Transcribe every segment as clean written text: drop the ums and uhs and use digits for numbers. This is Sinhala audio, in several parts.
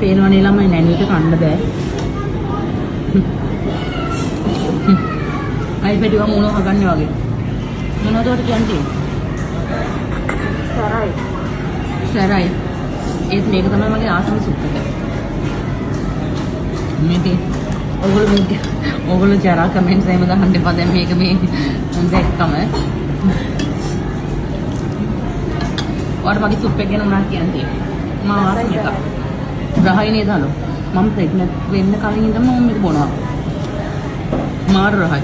පේනවනේ ළමයි නැණිට කන්න බෑ. අයි පැටිව මොන හගන්නේ වගේ. මොනවද උඩ කියන්නේ? සරයි. සරයි. මේක තමයි මගේ ආසම සුප් එක. මේකේ ඔයගොල්ලෝ ජරා කමෙන්ට්ස් එහෙම දාන්න එපා. දැන් මේක මේ දැක්කම. ඔයාලට මගේ සුප් එක ගැන මොනවද කියන්නේ? මම ආසම එක. රහයි නේද හලෝ? මම ප්‍රෙග්නන්ට් වෙන්න කලින් ඉඳන්ම මම මේක බොනවා. මාර රහයි.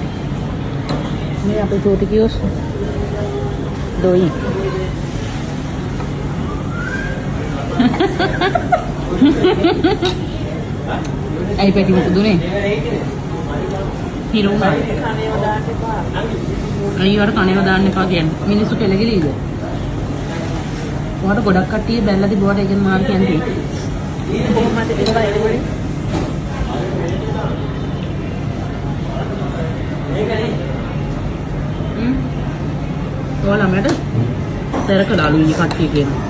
මේ අපේ චෝටි කියෝස් දොයි. අයි පැටි මොකද උනේ? හිරුණා. කණේව දාන්න එපා. අනිවාර්ය කණේව දාන්න එපා කියන්නේ. මිනිස්සු පෙළගිලිද? ඔයාලට ගොඩක් කට්ටිය බැලලා තිබුණාට ඒක මාර කියන්නේ. කොහොමද ඒක එන්නේ? ඔයාලා මට සරක දාලු ඉන්නේ කට්ටිය කියනවා.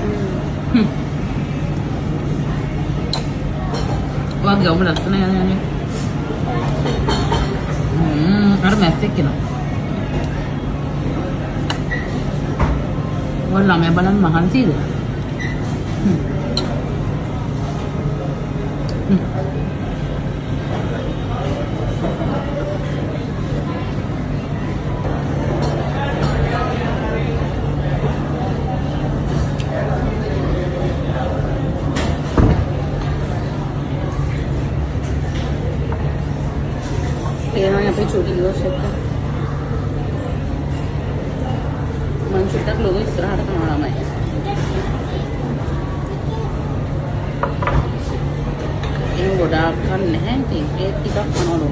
ඔයාගේ ඔබ ලස්සන යන්නේ. අර මැස්සෙක් කෙනා. ඔයාලා ළමයා බලන්න මහන්සියද? Kaya අපේ චූටි ගෝස් එක මං චුට්ටක් ලොකු ඉස්සරහට කනවා ළමයි. ඒක ගොඩාක් කන්නේ නැහැ ඉතින් ඒ ටිකක් කනවලු.